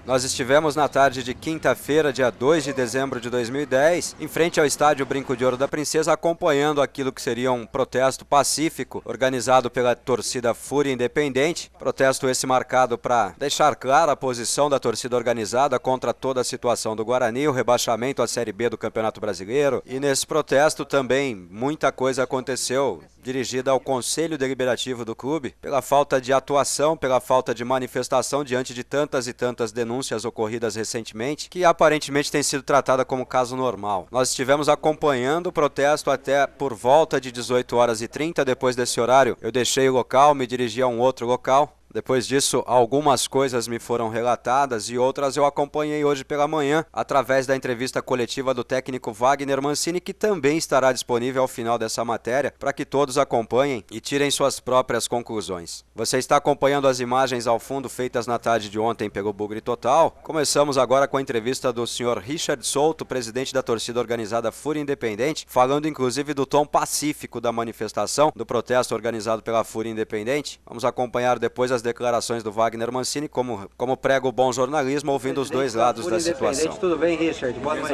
Nós estivemos na tarde de quinta-feira, dia 2 de dezembro de 2010, em frente ao estádio Brinco de Ouro da Princesa, acompanhando aquilo que seria um protesto pacífico organizado pela torcida Fúria Independente. Protesto esse marcado para deixar clara a posição da torcida organizada contra toda a situação do Guarani, o rebaixamento à Série B do Campeonato Brasileiro. E nesse protesto também muita coisa aconteceu, dirigida ao Conselho Deliberativo do clube, pela falta de atuação, pela falta de manifestação diante de tantas e tantas denúncias ocorridas recentemente, que aparentemente tem sido tratada como caso normal. Nós estivemos acompanhando o protesto até por volta de 18h30, depois desse horário eu deixei o local, me dirigi a um outro local. Depois disso, algumas coisas me foram relatadas e outras eu acompanhei hoje pela manhã através da entrevista coletiva do técnico Wagner Mancini, que também estará disponível ao final dessa matéria para que todos acompanhem e tirem suas próprias conclusões. Você está acompanhando as imagens ao fundo feitas na tarde de ontem pelo Bugre Total. Começamos agora com a entrevista do senhor Richard Souto, presidente da torcida organizada Fúria Independente, falando inclusive do tom pacífico da manifestação, do protesto organizado pela Fúria Independente. Vamos acompanhar depois as declarações do Wagner Mancini, como prega o bom jornalismo, ouvindo os dois lados da situação. Tudo bem, Richard? Boa noite.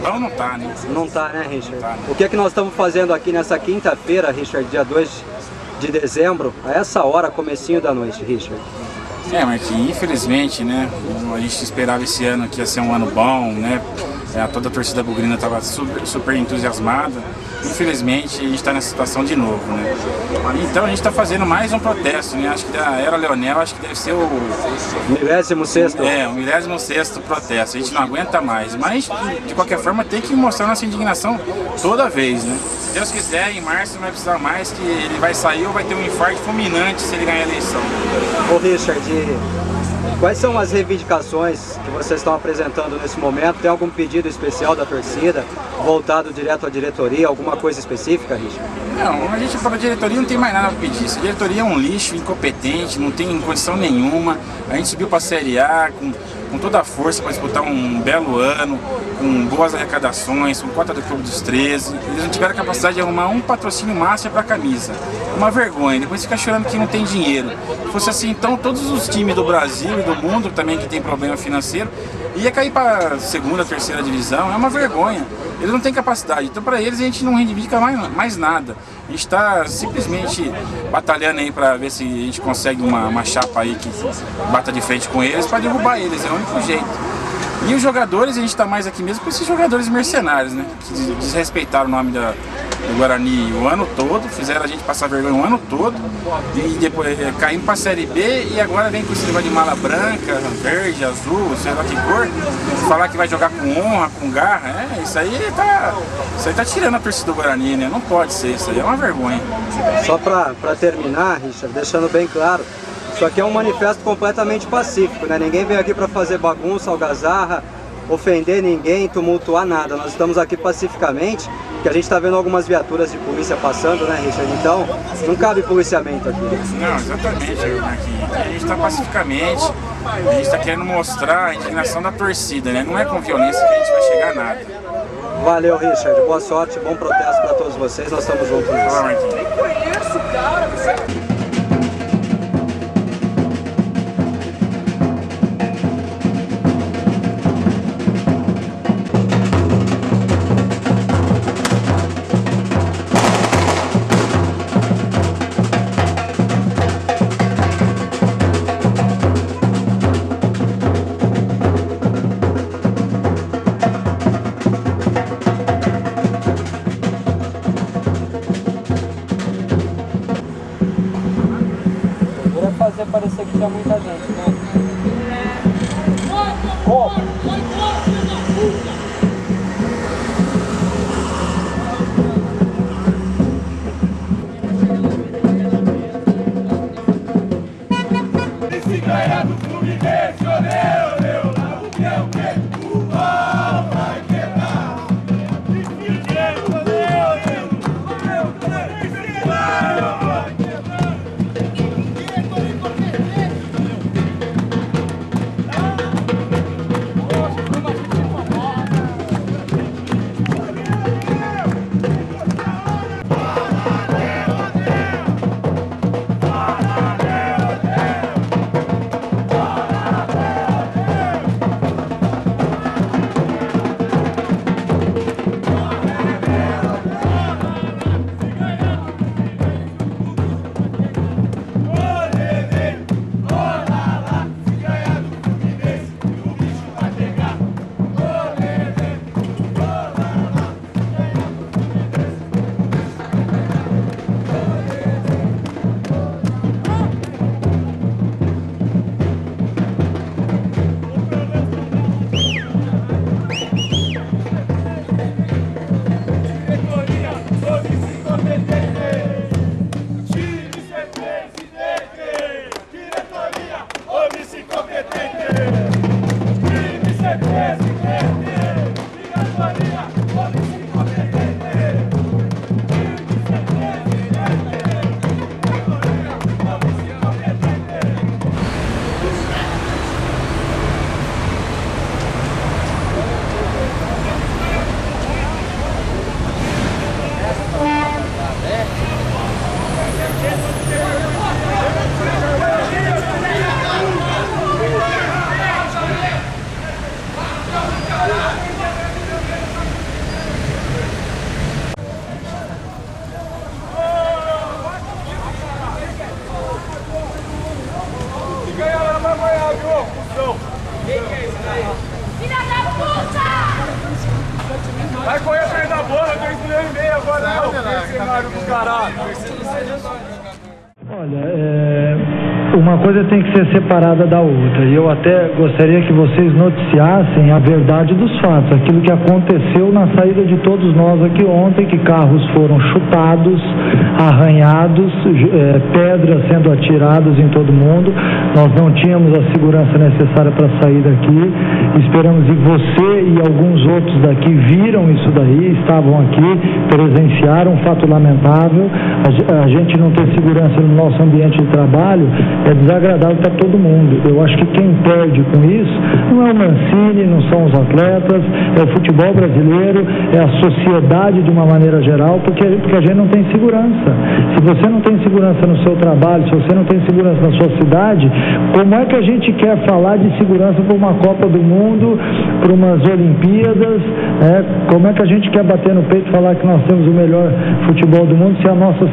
Não tá, né? Não tá, né, Richard? Tá, né? O que é que nós estamos fazendo aqui nessa quinta-feira, Richard, dia 2 de dezembro, a essa hora, comecinho da noite, Richard? Marquinhos, infelizmente, né? A gente esperava esse ano que ia ser um ano bom, né? Toda a torcida bugrina estava super entusiasmada. Infelizmente, a gente está nessa situação de novo, né? Então a gente está fazendo mais um protesto, né? Acho que da Era Leonel, acho que deve ser o 16º. o 16º protesto. A gente não aguenta mais. Mas, de qualquer forma, tem que mostrar nossa indignação toda vez, né? Se Deus quiser, em março não vai precisar mais, que ele vai sair ou vai ter um infarto fulminante se ele ganhar a eleição. Ô, Richard, quais são as reivindicações que vocês estão apresentando nesse momento? Tem algum pedido especial da torcida, voltado direto à diretoria, alguma coisa específica, Richard? Não, a gente para a diretoria não tem mais nada a pedir. A diretoria é um lixo, incompetente, não tem condição nenhuma. A gente subiu para a Série A com toda a força para disputar um belo ano, com boas arrecadações, com cota do Clube dos 13. Eles não tiveram a capacidade de arrumar um patrocínio master para a camisa. Uma vergonha. Depois fica chorando que não tem dinheiro. Se fosse assim, então todos os times do Brasil e do mundo também que tem problema financeiro ia cair para a segunda, terceira divisão. É uma vergonha. Eles não têm capacidade. Então para eles a gente não reivindica mais nada. A gente está simplesmente batalhando aí para ver se a gente consegue uma chapa aí que bata de frente com eles para derrubar eles. É o único jeito. E os jogadores, a gente está mais aqui mesmo por esses jogadores mercenários, né? Que desrespeitaram o nome do Guarani o ano todo, fizeram a gente passar vergonha o ano todo, e depois caindo para a Série B, e agora vem com esse negócio de mala branca, verde, azul, sei lá que cor, falar que vai jogar com honra, com garra. Isso aí tá tirando a torcida do Guarani, né? Não pode ser, isso aí é uma vergonha. Só para terminar, Richard, deixando bem claro, isso aqui é um manifesto completamente pacífico, né? Ninguém veio aqui para fazer bagunça, algazarra, ofender ninguém, tumultuar nada. Nós estamos aqui pacificamente, porque a gente está vendo algumas viaturas de polícia passando, né, Richard? Então, não cabe policiamento aqui. Não, exatamente, Marquinhos. A gente está pacificamente, a gente está querendo mostrar a indignação da torcida, né? Não é com violência que a gente vai chegar a nada. Valeu, Richard. Boa sorte, bom protesto para todos vocês. Nós estamos juntos nisso. Fala, Marquinhos. Eu conheço o cara. Fazer parecer que tinha muita gente, né? Como? Se ganhar do clube desse, oleu, o que é o que? O pau vai quebrar. Filha da puta! Vai correr atrás da bola, 2,5 agora, não. Cenário do caralho. Olha, uma coisa tem que ser separada da outra. E eu até gostaria que vocês noticiassem a verdade dos fatos. Aquilo que aconteceu na saída de todos nós aqui ontem, que carros foram chutados, arranhados, pedras sendo atiradas em todo mundo. Nós não tínhamos a segurança necessária para sair daqui. Esperamos, e você e alguns outros daqui viram isso daí, estavam aqui, presenciaram um fato lamentável. A gente não ter segurança no nosso ambiente de trabalho é desagradável para todo mundo. Eu acho que quem perde com isso não é o Mancini, não são os atletas, é o futebol brasileiro, é a sociedade de uma maneira geral, porque a gente não tem segurança. Se você não tem segurança no seu trabalho, se você não tem segurança na sua cidade, como é que a gente quer falar de segurança para uma Copa do Mundo, para umas Olimpíadas, como é que a gente quer bater no peito e falar que nós temos o melhor futebol do mundo se a nossa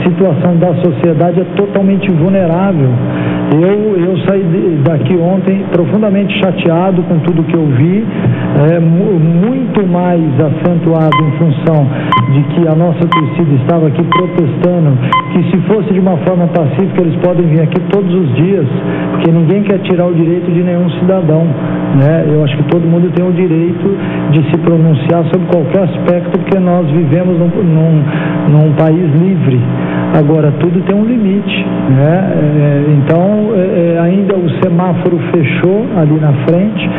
situação da sociedade é totalmente vulnerável? Eu saí daqui ontem profundamente chateado com tudo que eu vi, muito mais acentuado em função de que a nossa torcida estava aqui protestando, que se fosse de uma forma pacífica eles podem vir aqui todos os dias, porque ninguém quer tirar o direito de nenhum cidadão, né? Eu acho que todo mundo tem o direito de se pronunciar sobre qualquer aspecto, porque nós vivemos num país livre. Agora, tudo tem um limite, né? Então, ainda o semáforo fechou ali na frente,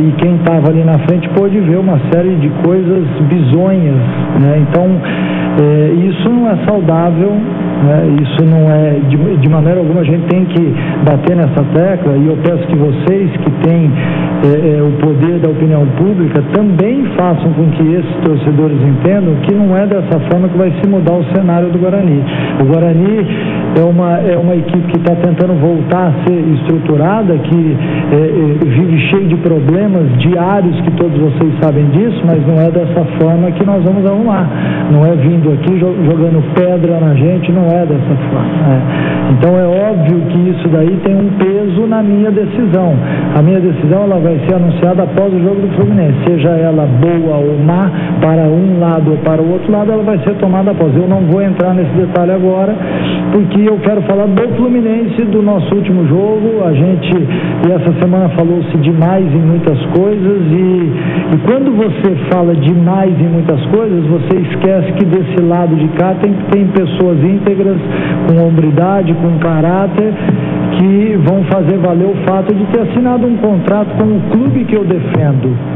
e quem estava ali na frente pôde ver uma série de coisas bizonhas, né? Então, isso não é saudável, né? Isso não é, de maneira alguma, a gente tem que bater nessa tecla, e eu peço que vocês que têm o poder da opinião pública também façam com que esses torcedores entendam que não é dessa forma que vai se mudar o cenário do Guarani. O Guarani é uma equipe que está tentando voltar a ser estruturada, que vive cheio de problemas diários, que todos vocês sabem disso, mas não é dessa forma que nós vamos arrumar. Não é vindo aqui jogando pedra na gente, não é dessa forma. Então é óbvio que isso daí tem um peso na minha decisão. A minha decisão ela vai ser anunciada após o jogo do Fluminense, seja ela boa ou má, para um lado ou para o outro lado, ela vai ser tomada após. Eu não vou entrar nesse detalhe agora, porque eu quero falar do Fluminense, do nosso último jogo. E essa semana falou-se demais em muitas coisas, e quando você fala demais em muitas coisas, você esquece que desse lado de cá tem pessoas íntegras, com hombridade, com caráter, que vão fazer valer o fato de ter assinado um contrato com o clube que eu defendo.